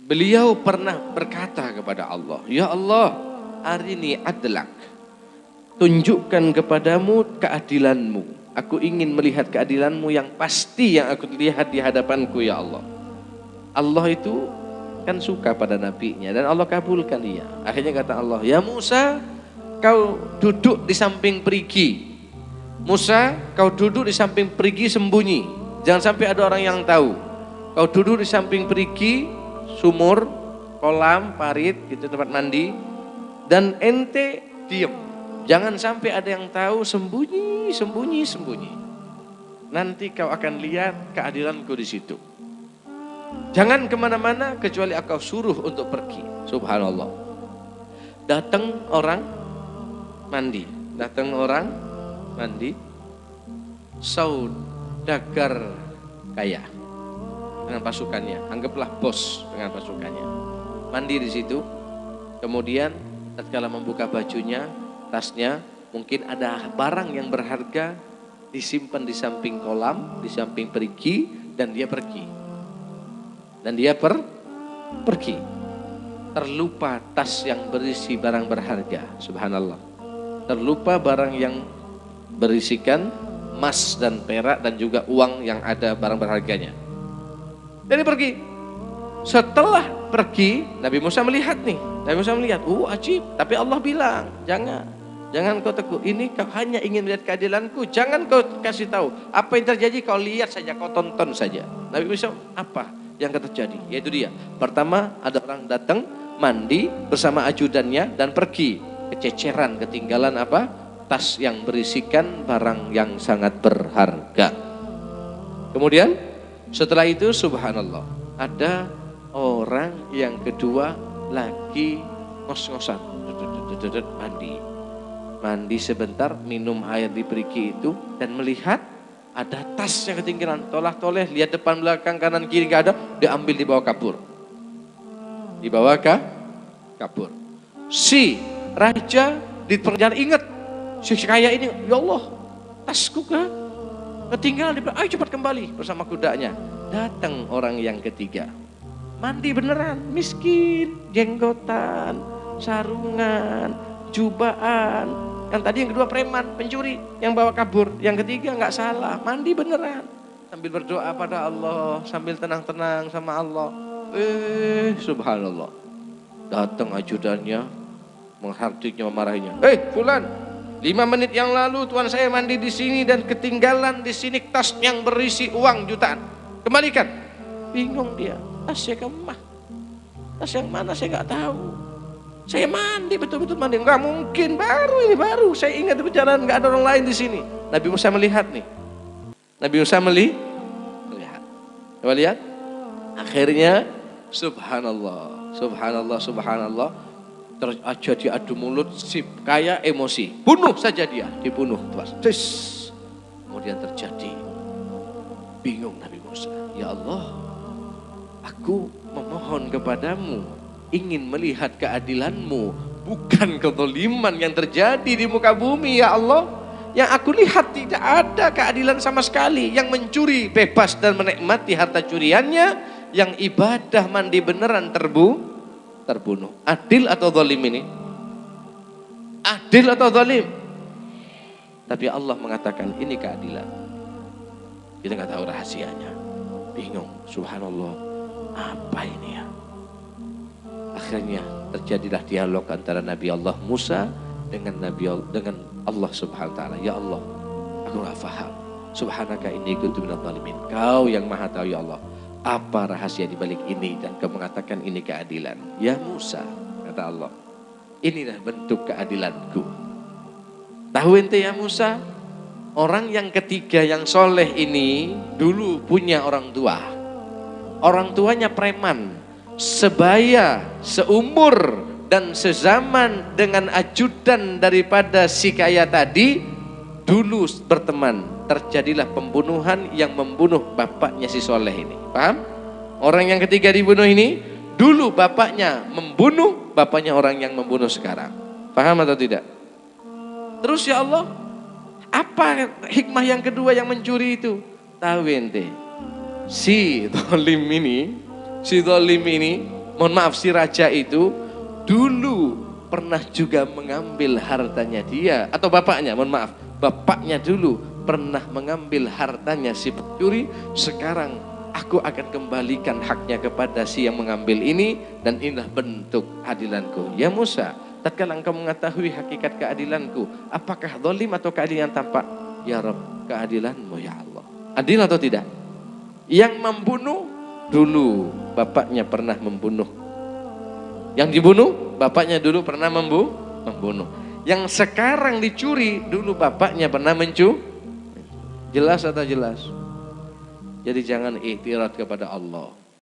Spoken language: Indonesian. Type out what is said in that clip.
Beliau pernah berkata kepada Allah, "Ya Allah, arini adlak. Tunjukkan kepadamu keadilanmu. Aku ingin melihat keadilanmu yang pasti yang aku lihat di hadapanku ya Allah." Allah itu kan suka pada nabinya dan Allah kabulkan dia. Akhirnya kata Allah, "Ya Musa, kau duduk di samping perigi. Musa, kau duduk di samping perigi sembunyi. Jangan sampai ada orang yang tahu. Kau duduk di samping perigi, sumur, kolam, parit, gitu tempat mandi. Dan ente diem. Jangan sampai ada yang tahu, sembunyi. Nanti kau akan lihat keadilanku di situ. Jangan kemana-mana kecuali aku suruh untuk pergi." Subhanallah. Datang orang mandi. Saudagar kaya dengan pasukannya. Anggaplah bos dengan pasukannya. Mandi di situ. Kemudian tatkala membuka bajunya, tasnya, mungkin ada barang yang berharga disimpan di samping kolam, di samping perigi, dan dia pergi. Pergi. Terlupa tas yang berisi barang berharga. Subhanallah. Terlupa barang yang berisikan emas dan perak dan juga uang yang ada barang berharganya. Jadi pergi. Setelah pergi, Nabi Musa melihat nih. Ajib. Tapi Allah bilang, jangan kau teguh. Ini kau hanya ingin melihat keadilanku. Jangan kau kasih tahu. Apa yang terjadi kau lihat saja, kau tonton saja. Nabi Musa, apa yang akan terjadi? Yaitu dia. Pertama, ada orang datang, mandi bersama ajudannya dan pergi. Kececeran, ketinggalan apa? Tas yang berisikan barang yang sangat berharga. Kemudian setelah itu subhanallah, ada orang yang kedua lagi ngos-ngosan, mandi sebentar, minum air di perigi itu dan melihat ada tas yang ketinggalan, tolah-toleh, lihat depan belakang kanan kiri gak ada, diambil, dibawa kabur. Si raja di perjalanan ingat, si kaya ini, ya Allah, tasku ketinggalan, ayo cepat kembali bersama kudanya. Datang orang yang ketiga, mandi beneran, miskin, jenggotan, sarungan, jubahan. Yang tadi yang kedua preman, pencuri, yang bawa kabur. Yang ketiga nggak salah, mandi beneran. Sambil berdoa pada Allah, sambil tenang-tenang sama Allah. Subhanallah. Datang ajudannya, menghardiknya, memarahinya. Fulan, 5 menit yang lalu tuan saya mandi di sini dan ketinggalan di sini tas yang berisi uang jutaan. Kembalikan. Bingung dia. Tas yang mana saya nggak tahu. Saya mandi, betul-betul mandi. Nggak mungkin, baru. Saya ingat di perjalanan nggak ada orang lain di sini. Nabi Musa melihat nih. Melihat. Coba lihat. Akhirnya subhanallah. Terjadi adu mulut, si kaya emosi. Bunuh saja dia, dibunuh. Kemudian terjadi. Bingung Nabi Musa. Ya Allah, aku memohon kepadamu, ingin melihat keadilanmu, bukan kezaliman yang terjadi di muka bumi ya Allah. Yang aku lihat tidak ada keadilan sama sekali. Yang mencuri bebas dan menikmati harta curiannya, yang ibadah mandi beneran terbunuh. Adil atau zalim ini? Adil atau zalim? Tapi Allah mengatakan ini keadilan. Kita nggak tahu rahasianya. Bingung, subhanallah, apa ini ya? Akhirnya terjadilah dialog antara Nabi Allah Musa dengan Allah Subhanahu wa taala. Ya Allah, aku nggak paham. Subhanaka inni kuntu minadh dhalimin. Kau yang Maha tahu ya Allah. Apa rahasia di balik ini dan kau mengatakan ini keadilan? Ya Musa, kata Allah, inilah bentuk keadilanku. Tahu ente ya Musa, orang yang ketiga yang soleh ini dulu punya orang tua. Orang tuanya preman, sebaya, seumur dan sezaman dengan ajudan daripada si kaya tadi, dulu berteman. Terjadilah pembunuhan yang membunuh bapaknya si soleh ini. Paham? Orang yang ketiga dibunuh ini, dulu bapaknya membunuh, bapaknya orang yang membunuh sekarang. Paham atau tidak? Terus ya Allah, apa hikmah yang kedua yang mencuri itu? Tahu ente, si zalim ini Mohon maaf, si raja itu dulu pernah juga mengambil hartanya dia, atau bapaknya, mohon maaf, bapaknya dulu pernah mengambil hartanya si pencuri. Sekarang aku akan kembalikan haknya kepada si yang mengambil ini, dan inilah bentuk adilanku. Ya Musa, tatkala engkau mengetahui hakikat keadilanku, apakah zalim atau keadilan tampak? Ya Rabb, keadilanmu ya Allah. Adil atau tidak? Yang membunuh dulu bapaknya pernah membunuh. Yang dibunuh bapaknya dulu pernah membunuh. Yang sekarang dicuri dulu bapaknya pernah Jelas atau jelas? Jadi jangan iktirat kepada Allah.